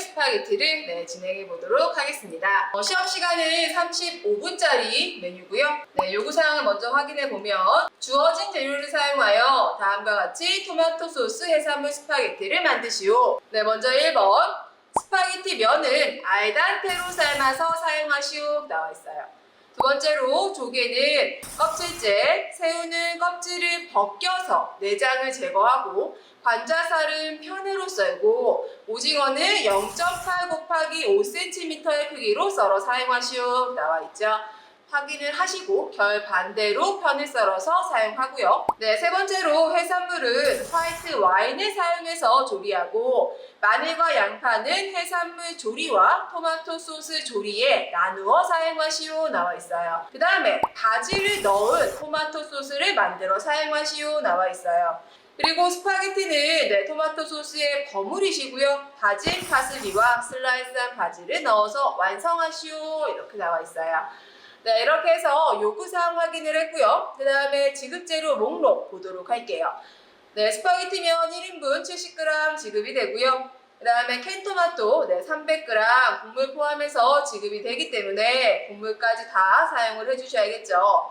스파게티를 진행해 보도록 하겠습니다. 시험 시간은 35분짜리 메뉴고요. 요구사항을 먼저 확인해 보면 주어진 재료를 사용하여 다음과 같이 토마토 소스 해산물 스파게티를 만드시오. 먼저 1번 스파게티 면은 알단테로 삶아서 사용하시오 나와 있어요. 두 번째로 조개는 껍질째, 새우는 껍질을 벗겨서 내장을 제거하고 관자살은 편으로 썰고 오징어는 0.8 곱하기 5cm의 크기로 썰어 사용하시오 나와 있죠. 확인을 하시고 결 반대로 편을 썰어서 사용하고요. 세 번째로 해산물은 화이트 와인을 사용해서 조리하고 마늘과 양파는 해산물 조리와 토마토 소스 조리에 나누어 사용하시오 나와 있어요. 그 다음에 바지를 넣은 토마토 소스를 만들어 사용하시오 나와 있어요. 그리고 스파게티는 토마토 소스에 버무리시고요. 다진 파슬리와 슬라이스한 바지를 넣어서 완성하시오 이렇게 나와 있어요. 이렇게 해서 요구사항 확인을 했고요. 그 다음에 지급재료 목록 보도록 할게요. 스파게티면 1인분 70g 지급이 되고요. 그 다음에 캔토마토 300g 국물 포함해서 지급이 되기 때문에 국물까지 다 사용을 해주셔야겠죠.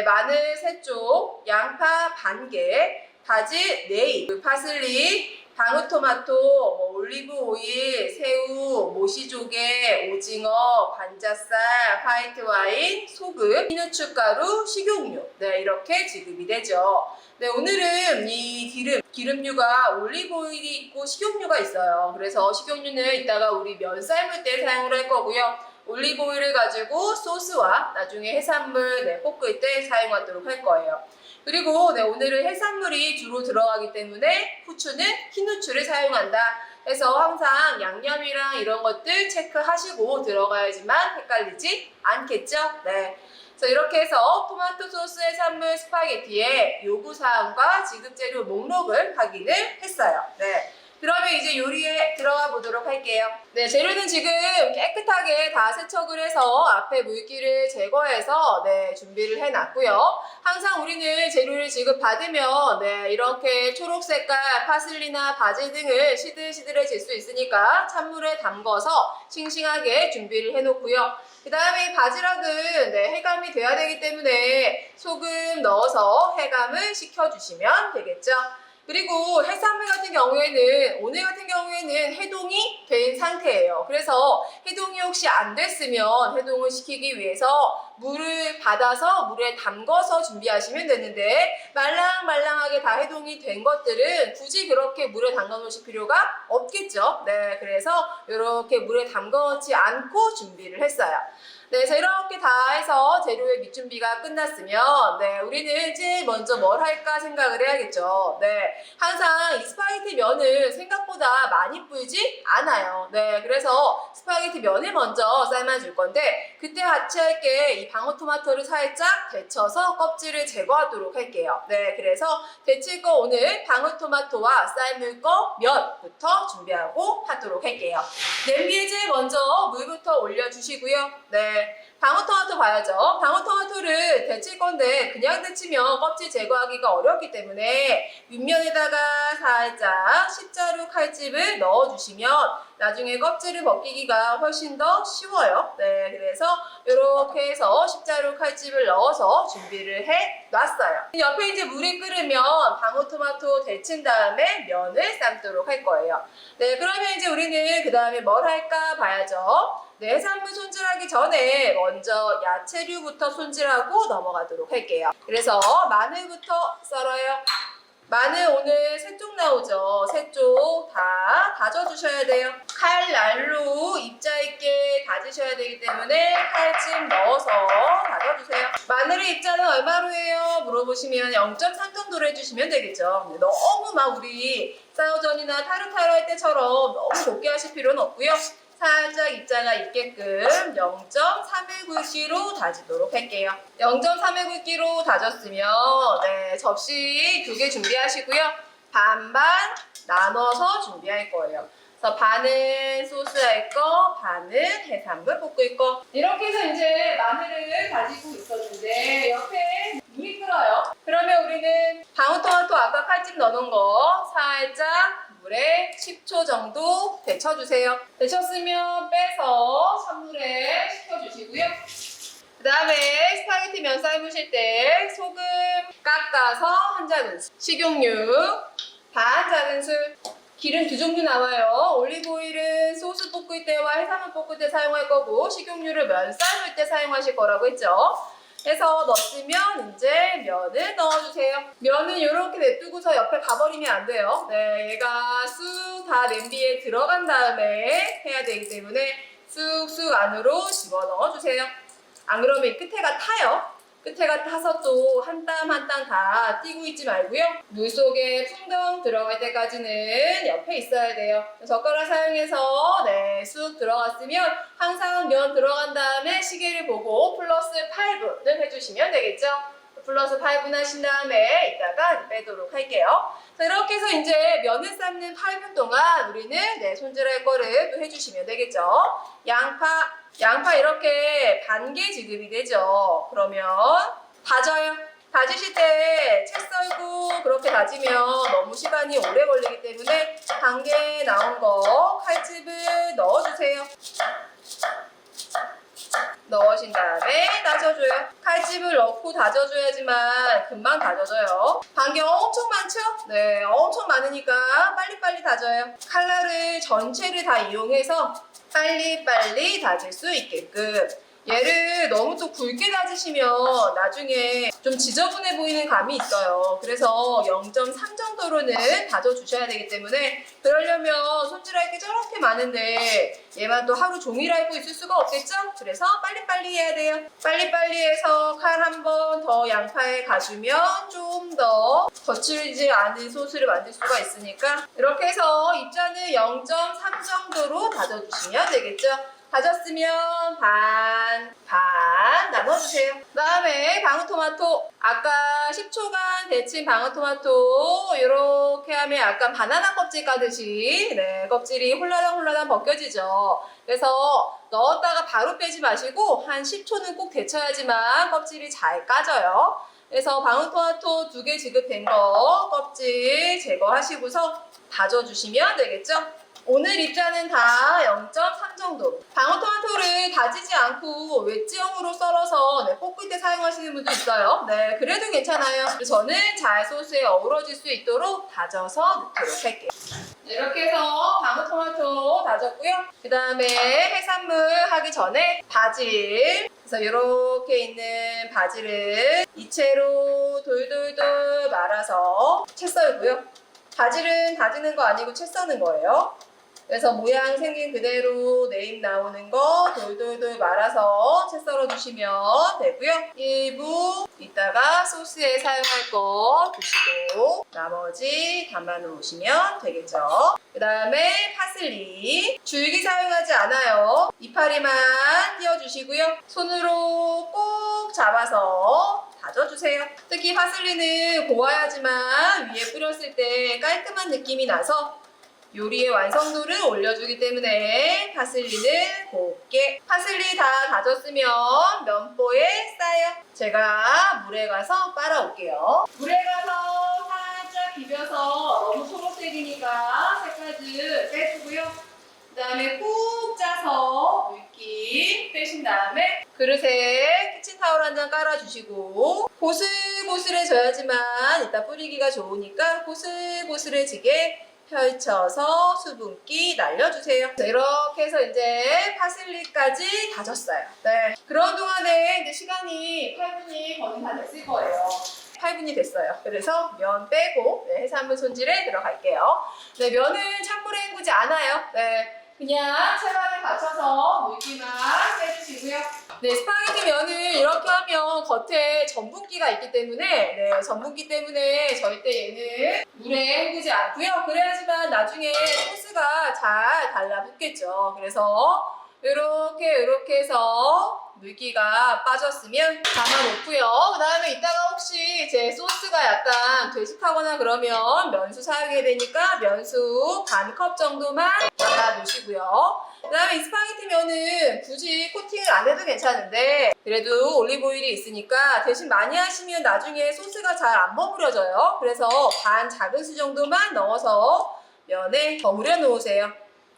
마늘 3쪽, 양파 반개, 바질 4입, 파슬리, 방울토마토, 올리브 오일, 새우, 모시조개, 오징어, 관자살, 화이트 와인, 소금, 피누축가루, 식용유 이렇게 지급이 되죠. 오늘은 이 기름류가 올리브 오일이 있고 식용유가 있어요. 그래서 식용유는 이따가 우리 면 삶을 때 사용을 할 거고요. 올리브 오일을 가지고 소스와 나중에 해산물 볶을 때 사용하도록 할 거예요. 그리고 오늘은 해산물이 주로 들어가기 때문에 후추는 흰 후추를 사용한다. 그래서 항상 양념이랑 이런 것들 체크하시고 들어가야지만 헷갈리지 않겠죠? 그래서 이렇게 해서 토마토 소스 해산물 스파게티의 요구사항과 지급재료 목록을 확인을 했어요. 그러면 이제 요리에 들어가 보도록 할게요. 재료는 지금 깨끗하게 다 세척을 해서 앞에 물기를 제거해서 준비를 해놨고요. 항상 우리는 재료를 지급받으면 이렇게 초록색깔 파슬리나 바질 등을 시들시들해질 수 있으니까 찬물에 담궈서 싱싱하게 준비를 해놓고요. 그 다음에 바지락은 해감이 돼야 되기 때문에 소금 넣어서 해감을 시켜주시면 되겠죠. 그리고 해산물 같은 경우에는 오늘 같은 경우에는 해동이 된 상태예요. 그래서 해동이 혹시 안 됐으면 해동을 시키기 위해서 물을 받아서 물에 담궈서 준비하시면 되는데 말랑말랑하게 다 해동이 된 것들은 굳이 그렇게 물에 담가 놓으실 필요가 없겠죠. 그래서 이렇게 물에 담가 놓지 않고 준비를 했어요. 그래서 이렇게 다 해서 재료의 밑준비가 끝났으면 우리는 이제 먼저 뭘 할까 생각을 해야겠죠. 항상 이 스파게티 면을 생각보다 많이 불지 않아요. 그래서 스파게티 면을 먼저 삶아줄 건데 그때 같이 할게 이 방울토마토를 살짝 데쳐서 껍질을 제거하도록 할게요. 그래서 데칠 거 오늘 방울토마토와 삶을 거 면부터 준비하고 하도록 할게요. 냄비에 제일 먼저 물부터 올려주시고요. 방울토마토 봐야죠. 방울토마토를 데칠 건데 그냥 데치면 껍질 제거하기가 어렵기 때문에 윗면에다가 살짝 십자루 칼집을 넣어주시면 나중에 껍질을 벗기기가 훨씬 더 쉬워요. 그래서 이렇게 해서 십자루 칼집을 넣어서 준비를 해놨어요. 옆에 이제 물이 끓으면 방울토마토 데친 다음에 면을 삶도록 할 거예요. 그러면 이제 우리는 그 다음에 뭘 할까 봐야죠. 해산물 손질하기 전에 먼저 야채류부터 손질하고 넘어가도록 할게요. 그래서 마늘부터 썰어요. 마늘 오늘 3쪽 나오죠. 3쪽 다 다져주셔야 돼요. 칼날로 입자 있게 다지셔야 되기 때문에 칼집 넣어서 다져주세요. 마늘의 입자는 얼마로 해요? 물어보시면 0.3 정도로 해주시면 되겠죠. 너무 막 우리 쌀전이나 타르타르 할 때처럼 너무 곱게 하실 필요는 없고요. 살짝 입자가 있게끔 0.3의 굵기로 다지도록 할게요. 0.3의 굵기로 다졌으면 접시 2개 준비하시고요. 반반 나눠서 준비할 거예요. 그래서 반은 소스 할 거, 반은 해산물 볶을 거. 이렇게 해서 이제 마늘을 다지고 있었는데 옆에 물이 끓어요. 그러면 우리는 방울토마토 아까 칼집 넣어놓은 거 살짝 물에 10초 정도 데쳐 데쳐주세요. 데쳤으면 빼서 찬물에 식혀주시고요. 그 다음에 스파게티 면 삶으실 때 소금 깎아서 한 작은술, 식용유 반 작은술, 기름 두 종류 나와요. 올리브오일은 소스 볶을 때와 해산물 볶을 때 사용할 거고, 식용유를 면 삶을 때 사용하실 거라고 했죠. 해서 넣었으면 이제 면을 넣어주세요. 면은 이렇게 냅두고서 옆에 가버리면 안 돼요. 네, 얘가 쑥 다 냄비에 들어간 다음에 해야 되기 때문에 쑥쑥 안으로 집어넣어주세요. 안 그러면 이 끝에가 타요. 끝에가 타서 또 한 땀 한 땀 다 띄고 있지 말고요. 물속에 풍덩 들어갈 때까지는 옆에 있어야 돼요. 젓가락 사용해서 쑥 들어갔으면 항상 면 들어간 다음에 시계를 보고 플러스 8분을 해주시면 되겠죠. 플러스 8분 하신 다음에 이따가 빼도록 할게요. 자, 이렇게 해서 이제 면을 삶는 8분 동안 우리는 손질할 거를 또 해주시면 되겠죠. 양파 이렇게 반개 지급이 되죠. 그러면 다져요. 다지실 때 채 썰고 그렇게 다지면 너무 시간이 오래 걸리기 때문에 반개 나온 거 칼집을 넣어주세요. 넣으신 다음에 다져줘요. 칼집을 넣고 다져줘야지만 금방 다져져요. 반개 엄청 많죠? 네, 엄청 많으니까 빨리빨리 다져요. 칼날을 전체를 다 이용해서 빨리빨리 다질 수 있게끔. 얘를 너무 또 굵게 다지시면 나중에 좀 지저분해 보이는 감이 있어요. 그래서 0.3 정도로는 다져주셔야 되기 때문에, 그러려면 손질할 게 저렇게 많은데 얘만 또 하루 종일 알고 있을 수가 없겠죠? 그래서 빨리빨리 해야 돼요. 빨리빨리 해서 칼 한 번 더 양파에 가주면 좀 더 거칠지 않은 소스를 만들 수가 있으니까, 이렇게 해서 입자는 0.3 정도로 다져주시면 되겠죠? 다졌으면 반 나눠주세요. 그 다음에 방울토마토, 아까 10초간 데친 방울토마토 이렇게 하면 약간 바나나 껍질 까듯이 껍질이 홀라당 벗겨지죠. 그래서 넣었다가 바로 빼지 마시고 한 10초는 꼭 데쳐야지만 껍질이 잘 까져요. 그래서 방울토마토 2개 지급된 거 껍질 제거하시고서 다져주시면 되겠죠. 오늘 입자는 다 0.3 정도. 방울토마토를 다지지 않고 웨지형으로 썰어서 볶을 때 사용하시는 분도 있어요. 네, 그래도 괜찮아요. 저는 잘 소스에 어우러질 수 있도록 다져서 넣도록 할게요. 이렇게 해서 방울토마토 다졌고요. 그 다음에 해산물 하기 전에 바질. 그래서 이렇게 있는 바질을 이채로 돌돌돌 말아서 채 썰고요. 바질은 다지는 거 아니고 채 써는 거예요. 그래서 모양 생긴 그대로 네임 나오는 거 돌돌돌 말아서 채 썰어 주시면 되고요. 일부 이따가 소스에 사용할 거 두시고 나머지 담아 놓으시면 되겠죠. 그 다음에 파슬리, 줄기 사용하지 않아요. 이파리만 띄워주시고요. 손으로 꼭 잡아서 다져주세요. 특히 파슬리는 고와야지만 위에 뿌렸을 때 깔끔한 느낌이 나서 요리의 완성도를 올려주기 때문에 파슬리는 곱게. 파슬리 다 다졌으면 면보에 싸요. 제가 물에 가서 빨아올게요. 물에 가서 살짝 비벼서 너무 초록색이니까 색깔을 빼주고요. 그 다음에 꾹 짜서 물기 빼신 다음에 그릇에 키친타올 한 장 깔아주시고, 보슬보슬해져야지만 이따 뿌리기가 좋으니까 보슬보슬해지게 펼쳐서 수분기 날려주세요. 이렇게 해서 이제 파슬리까지 다졌어요. 네, 그런 동안에 이제 시간이 8분이 거의 다 됐을 거예요. 8분이 됐어요. 그래서 면 빼고 해산물 손질에 들어갈게요. 네, 면은 찬물에 헹구지 않아요. 네, 그냥 채반에 받쳐서 물기만 빼주시고요. 네, 스파게티 면을 이렇게 하면 겉에 전분기가 있기 때문에 전분기 때문에 절대 얘는 물에 헹구지 않고요. 그래야지만 나중에 소스가 잘 달라붙겠죠. 그래서 이렇게 해서 물기가 빠졌으면 담아놓고요. 그 다음에 이따가 혹시 제 소스가 약간 되식하거나 그러면 면수 사용해야 되니까 면수 반 컵 정도만 담아놓으시고요. 그 다음에 이 스파게티 면은 굳이 코팅을 안 해도 괜찮은데 그래도 올리브오일이 있으니까 대신 많이 하시면 나중에 소스가 잘 안 버무려져요. 그래서 반 작은수 정도만 넣어서 면에 버무려 놓으세요.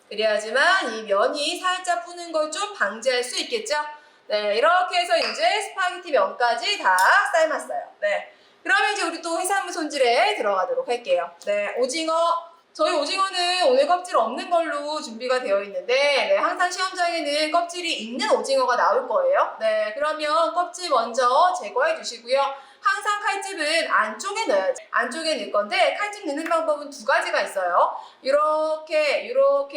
그래야지만 이 면이 살짝 부는 걸 좀 방지할 수 있겠죠? 네, 이렇게 해서 이제 스파게티 면까지 다 삶았어요. 네. 그러면 이제 우리 또 해산물 손질에 들어가도록 할게요. 네, 오징어. 저희 오징어는 오늘 껍질 없는 걸로 준비가 되어 있는데, 네, 항상 시험장에는 껍질이 있는 오징어가 나올 거예요. 네, 그러면 껍질 먼저 제거해 주시고요. 항상 칼집은 안쪽에 넣어야죠. 안쪽에 넣을 건데 칼집 넣는 방법은 두 가지가 있어요. 이렇게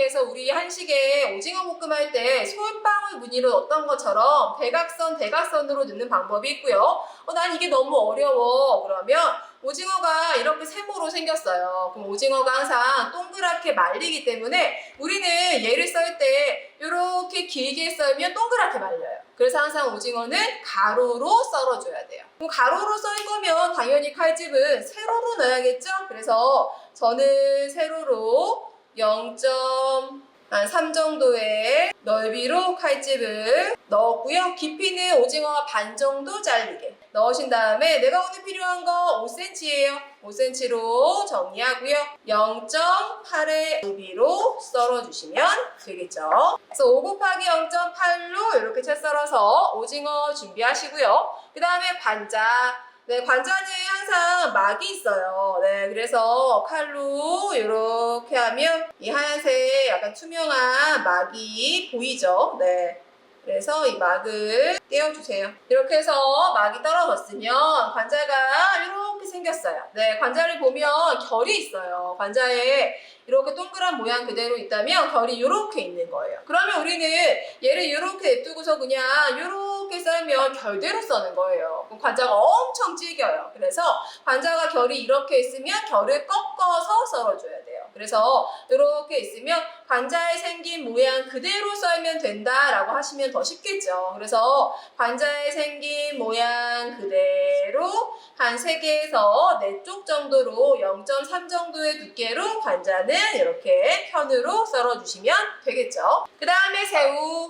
해서 우리 한식에 오징어 볶음 할 때 솔방울 무늬로 넣었던 것처럼 대각선으로 넣는 방법이 있고요. 난 이게 너무 어려워. 그러면 오징어가 이렇게 세모로 생겼어요. 그럼 오징어가 항상 동그랗게 말리기 때문에 우리는 얘를 썰 때 이렇게 길게 썰면 동그랗게 말려요. 그래서 항상 오징어는 가로로 썰어줘야 돼요. 그럼 가로로 썰 거면 당연히 칼집은 세로로 넣어야겠죠? 그래서 저는 세로로 0.3 정도의 넓이로 칼집을 넣었고요. 깊이는 오징어와 반 정도 잘리게 넣으신 다음에 내가 오늘 필요한 거 5cm예요. 5cm로 정리하고요. 0.8의 너비로 썰어주시면 되겠죠. 그래서 5 곱하기 0.8로 이렇게 채 썰어서 오징어 준비하시고요. 그 다음에 관자. 네, 관자는 항상 막이 있어요. 네, 그래서 칼로 이렇게 하면 이 하얀색 약간 투명한 막이 보이죠? 네. 그래서 이 막을 떼어주세요. 이렇게 해서 막이 떨어졌으면 관자가 이렇게 생겼어요. 네, 관자를 보면 결이 있어요. 관자에 이렇게 동그란 모양 그대로 있다면 결이 이렇게 있는 거예요. 그러면 우리는 얘를 이렇게 냅두고서 그냥 이렇게 썰면 결대로 써는 거예요. 그럼 관자가 엄청 질겨요. 그래서 관자가 결이 이렇게 있으면 결을 꺾어서 썰어줘야 돼요. 그래서 이렇게 있으면 관자에 생긴 모양 그대로 썰면 된다라고 하시면 더 쉽겠죠. 그래서 관자에 생긴 모양 그대로 한 3개에서 4쪽 정도로 0.3 정도의 두께로 관자는 이렇게 편으로 썰어주시면 되겠죠. 그 다음에 새우는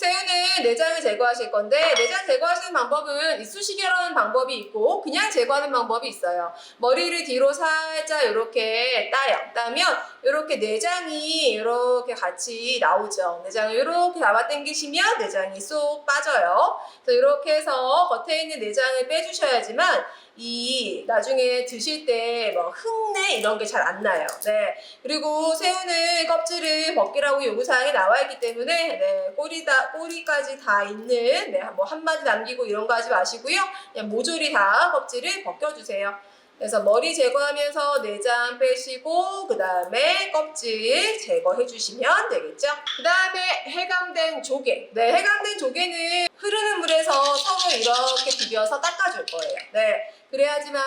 내장을 제거하실 건데 내장 제거하시는 방법은 이쑤시개라는 방법이 있고 그냥 제거하는 방법이 있어요. 머리를 뒤로 살짝 이렇게 따면 이렇게 내장이 이렇게 같이 나오죠. 내장을 이렇게 잡아당기시면 내장이 쏙 빠져요. 그래서 이렇게 해서 겉에 있는 내장을 빼주셔야지만 이 나중에 드실 때 뭐 흙내 이런 게 잘 안 나요. 네. 그리고 새우는 껍질을 벗기라고 요구사항이 나와 있기 때문에 네, 꼬리까지 다 있는 네, 뭐 한 마디 남기고 이런 거 하지 마시고요. 그냥 모조리 다 껍질을 벗겨주세요. 그래서 머리 제거하면서 내장 빼시고 그 다음에 껍질 제거해 주시면 되겠죠. 그 다음에 해감된 조개. 네, 해감된 조개는 흐르는 물에서 서로 이렇게 비벼서 닦아줄 거예요. 네, 그래야지만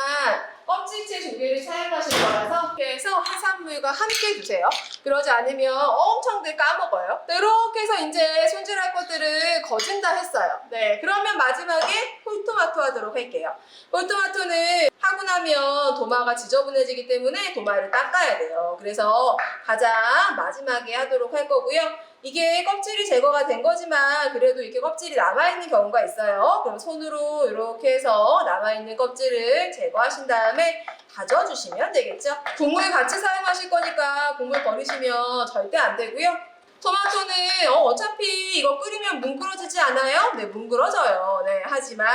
껍질째 조개를 사용하실 거라서 이렇게 해서 해산물과 함께 두세요. 그러지 않으면 엄청들 까먹어요. 이렇게 해서 이제 손질할 것들을 거진다 했어요. 네, 그러면 마지막에 홀토마토 하도록 할게요. 홀토마토는 하고 나면 도마가 지저분해지기 때문에 도마를 닦아야 돼요. 그래서 가장 마지막에 하도록 할 거고요. 이게 껍질이 제거가 된 거지만 그래도 이렇게 껍질이 남아있는 경우가 있어요. 그럼 손으로 이렇게 해서 남아있는 껍질을 제거하신 다음에 다져주시면 되겠죠. 국물 같이 사용하실 거니까 국물 버리시면 절대 안 되고요. 토마토는 어차피 이거 끓이면 뭉그러지지 않아요? 네, 뭉그러져요. 네, 하지만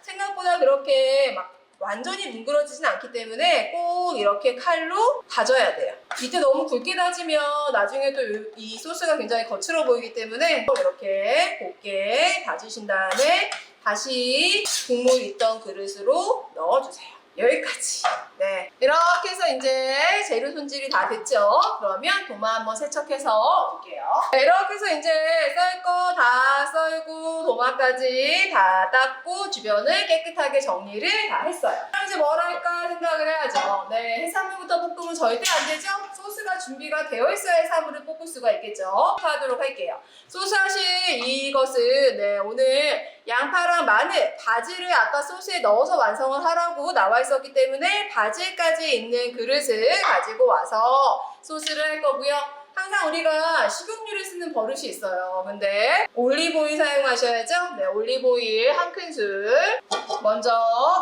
생각보다 그렇게 막 완전히 뭉그러지진 않기 때문에 꼭 이렇게 칼로 다져야 돼요. 밑에 너무 굵게 다지면 나중에 또 이 소스가 굉장히 거칠어 보이기 때문에 이렇게 곱게 다지신 다음에 다시 국물 있던 그릇으로 넣어주세요. 여기까지. 네, 이렇게 해서 이제 재료 손질이 다 됐죠. 그러면 도마 한번 세척해서 올게요. 네, 이렇게 해서 이제 썰 거 다 썰고 도마까지 다 닦고 주변을 깨끗하게 정리를 다 했어요. 그럼 이제 뭘 할까 생각을 해야죠. 네, 해산물부터 볶으면 절대 안 되죠. 소스가 준비가 되어 있어야 해산물을 볶을 수가 있겠죠. 하도록 할게요. 소스 하실 이것은 네, 오늘 양파랑 마늘, 바질을 아까 소스에 넣어서 완성을 하라고 나와 있었기 때문에 바질까지 있는 그릇을 가지고 와서 소스를 할 거고요. 항상 우리가 식용유를 쓰는 버릇이 있어요. 근데 올리브오일 사용하셔야죠. 네, 올리브오일 한 큰술 먼저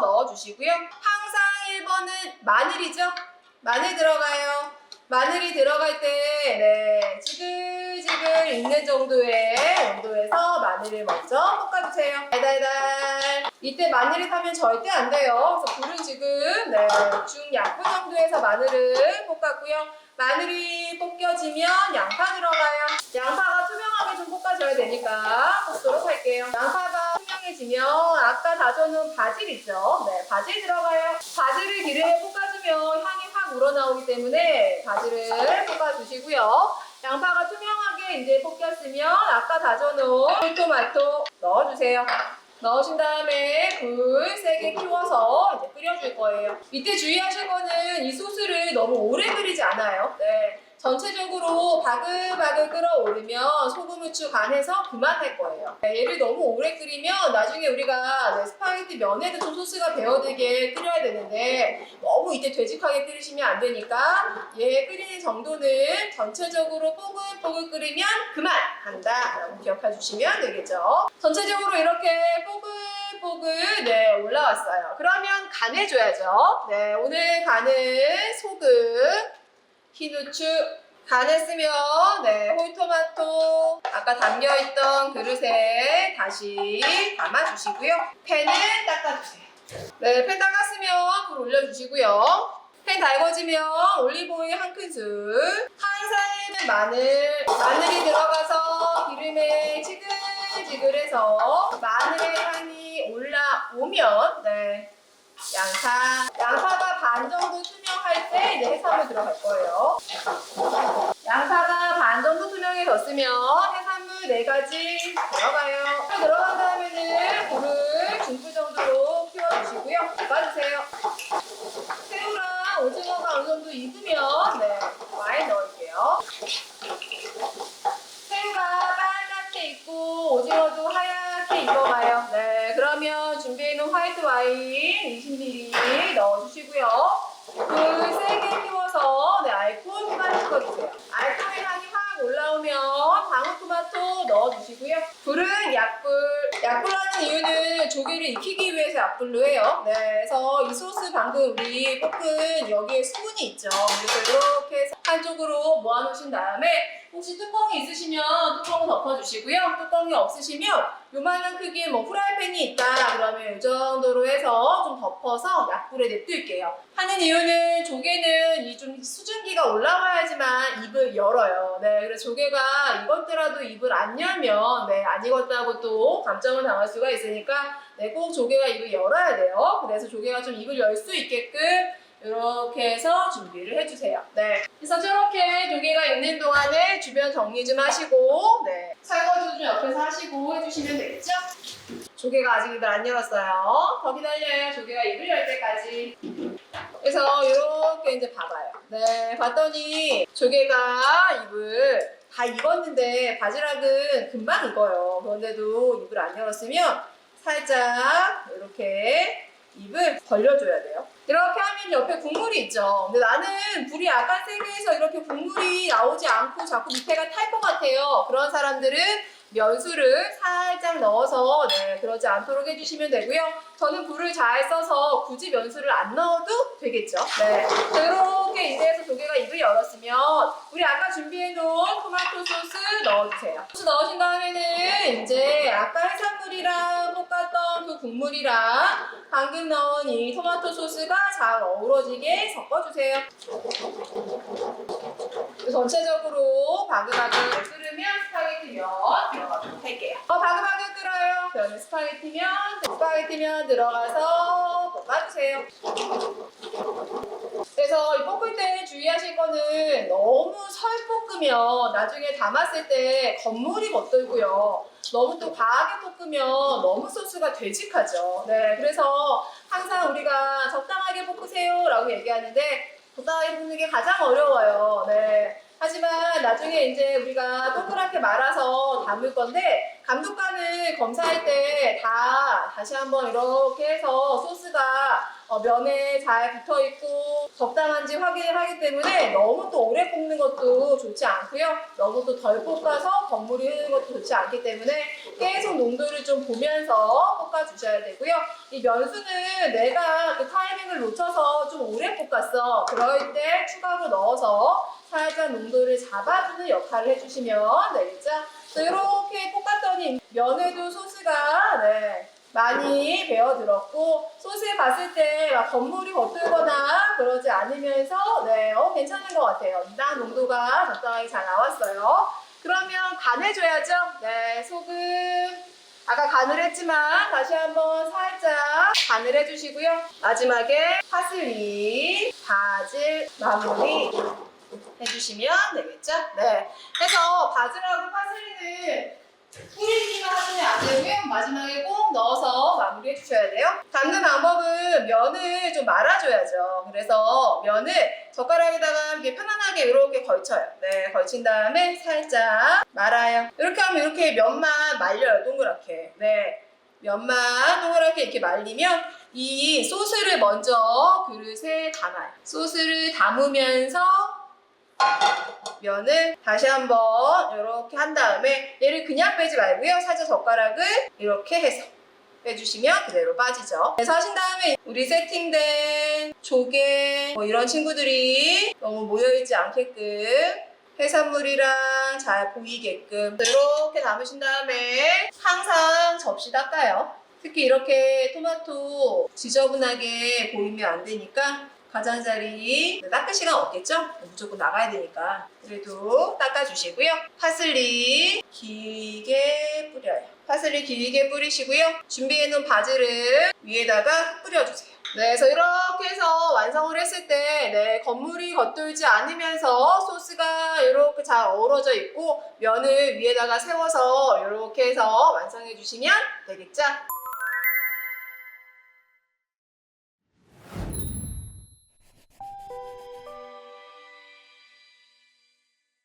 넣어주시고요. 항상 1번은 마늘이죠. 마늘 들어가요. 마늘이 들어갈 때 네, 지글지글 익는 정도의 온도에서 마늘을 먼저 볶아주세요. 달달달. 이때 마늘이 타면 절대 안 돼요. 그래서 불은 지금 네, 중약불 정도에서 마늘을 볶았고요. 마늘이 볶여지면 양파 들어가요. 양파가 투명하게 좀 볶아져야 되니까 볶도록 할게요. 양파가 투명해지면 아까 다져놓은 바질 있죠? 네, 바질 들어가요. 바질을 기름에 볶아주면 향이 확 우러나오기 때문에 바질을 볶아주시고요. 양파가 투명하게 이제 볶였으면 아까 다져놓은 토마토 넣어주세요. 넣으신 다음에 불 세게 키워서 이제 끓여줄 거예요. 이때 주의하실 거는 이 소스를 너무 오래 끓이지 않아요. 네. 전체적으로 바글바글 끓어오르면 소금, 후추 간해서 그만할 거예요. 네, 얘를 너무 오래 끓이면 나중에 우리가 네, 스파게티 면에도 좀 소스가 배어들게 끓여야 되는데 너무 이때 되직하게 끓이시면 안 되니까 얘 끓이는 정도는 전체적으로 뽀글뽀글 끓이면 그만한다 라고 기억해 주시면 되겠죠. 전체적으로 이렇게 뽀글뽀글 네, 올라왔어요. 그러면 간해줘야죠. 네, 오늘 간은 소금, 흰 후추, 간했으면 네, 홀토마토 아까 담겨있던 그릇에 다시 담아주시고요. 팬은 닦아주세요. 네, 팬 닦았으면 불 올려주시고요. 팬 달궈지면 올리브오일 한 큰술, 한 살은 마늘이 들어가서 기름에 지글지글해서 마늘의 향이 올라오면 네, 양파가 반 정도 투명할 때 이제 해산물 들어갈 거예요. 양파가 반 정도 투명해졌으면 해산물 4가지 들어가요. 들어간 다음에는 불을 중불 정도로 키워주시고요. 볶아주세요. 새우랑 오징어가 어느 정도 익으면 네, 와인 넣을게요. 새우가 빨갛게 익고 오징어도 하얗게 익어가요. 네, 그러면 준비해놓은 화이트 와인 20ml 넣어주시고요. 불 세게 키워서 네, 알코올만 섞어주세요. 알코올 향이 확 올라오면 방울토마토 넣어주시고요. 불은 약불 하는 이유는 조개를 익히기 위해서 약불로 해요. 네, 그래서 이 소스 방금 우리 볶은 여기에 수분이 있죠. 그래서 이렇게 해서 한쪽으로 모아놓으신 다음에 혹시 뚜껑이 있으시면 뚜껑을 덮어주시고요. 뚜껑이 없으시면 요만한 크기의 뭐 프라이팬이 있다 그러면 이 정도로 해서 좀 덮어서 약불에 냅둘게요. 하는 이유는 조개는 이 좀 수증기가 올라와야지만 입을 열어요. 네, 그래서 조개가 익었더라도 입을 안 열면 네, 안 익었다고 또 감점을 당할 수가 있으니까 네, 꼭 조개가 입을 열어야 돼요. 그래서 조개가 좀 입을 열 수 있게끔 이렇게 해서 준비를 해주세요. 네. 그래서 저렇게 조개가 있는 동안에 주변 정리 좀 하시고, 네. 설거지도 좀 옆에서 하시고 해주시면 되겠죠? 조개가 아직 입을 안 열었어요. 더 기다려요. 조개가 입을 열 때까지. 그래서 이렇게 이제 봐봐요. 네. 봤더니 조개가 입을 다 익었는데 바지락은 금방 익어요. 그런데도 입을 안 열었으면 살짝 이렇게 입을 벌려줘야 돼요. 이렇게 하면 옆에 국물이 있죠. 근데 나는 불이 약간 세게 해서 이렇게 국물이 나오지 않고 자꾸 밑에가 탈 것 같아요. 그런 사람들은 면수를 살짝 넣어서 네, 그러지 않도록 해주시면 되고요. 저는 불을 잘 써서 굳이 면수를 안 넣어도 되겠죠. 네. 이렇게 이제 해서 조개가 입을 열었으면 우리 아까 준비해놓은 토마토 소스 넣어주세요. 소스 넣으신 다음에는 이제 아까 해산물이랑 볶았던 그 국물이랑 방금 넣은 이 토마토 소스가 잘 어우러지게 섞어주세요. 전체적으로 바글바글 끓으면 스파게티 면 들어가도록 할게요. 바글바글 끓어요. 그러면 스파게티 면 들어가서 볶아주세요. 그래서 이 볶을 때 주의하실 거는 너무 설 볶으면 나중에 담았을 때 겉물이 겉돌고요. 너무 또 과하게 볶으면 너무 소스가 되직하죠. 네, 그래서 항상 우리가 적당하게 볶으세요 라고 얘기하는데 적당하게 볶는 게 가장 어려워요. 네. 하지만 나중에 이제 우리가 동그랗게 말아서 담을 건데 감독관은 검사할 때 다시 한번 이렇게 해서 소스가 면에 잘 붙어있고 적당한지 확인을 하기 때문에 너무 또 오래 볶는 것도 좋지 않고요. 너무 또 덜 볶아서 건물이 흐르는 것도 좋지 않기 때문에 계속 농도를 좀 보면서 볶아주셔야 되고요. 이 면수는 내가 그 타이밍을 놓쳐서 좀 오래 볶았어. 그럴 때 추가로 넣어서 살짝 농도를 잡아주는 역할을 해주시면 되겠죠. 이렇게 볶았더니 면에도 소스가 많이 배어들었고 소스에 봤을 때 막 건물이 겉돌거나 그러지 않으면서 괜찮은 것 같아요. 딱 농도가 적당하게 잘 나왔어요. 그러면 간해줘야죠. 소금 아까 간을 했지만 다시 한번 살짝 간을 해주시고요. 마지막에 파슬리, 바질 마무리 해주시면 되겠죠? 해서 바질하고 파슬리는 뿌리기만 하시면 안 되고요. 마지막에 꼭 넣어서 마무리해 주셔야 돼요. 담는 방법은 면을 좀 말아줘야죠. 그래서 면을 젓가락에다가 이렇게 편안하게 이렇게 걸쳐요. 걸친 다음에 살짝 말아요. 이렇게 하면 이렇게 면만 말려요. 동그랗게. 면만 동그랗게 이렇게 말리면 이 소스를 먼저 그릇에 담아요. 소스를 담으면서 면을 다시 한번 이렇게 한 다음에 얘를 그냥 빼지 말고요. 살짝 젓가락을 이렇게 해서 빼주시면 그대로 빠지죠. 그래서 하신 다음에 우리 세팅된 조개 이런 친구들이 너무 모여있지 않게끔 해산물이랑 잘 보이게끔 이렇게 담으신 다음에 항상 접시 닦아요. 특히 이렇게 토마토 지저분하게 보이면 안 되니까 가장자리 닦을 시간 없겠죠? 무조건 나가야 되니까 그래도 닦아주시고요. 파슬리 길게 뿌려요. 파슬리 길게 뿌리시고요. 준비해놓은 바질을 위에다가 뿌려주세요. 그래서 이렇게 해서 완성을 했을 때 건물이 겉돌지 않으면서 소스가 이렇게 잘 어우러져 있고 면을 위에다가 세워서 이렇게 해서 완성해 주시면 되겠죠?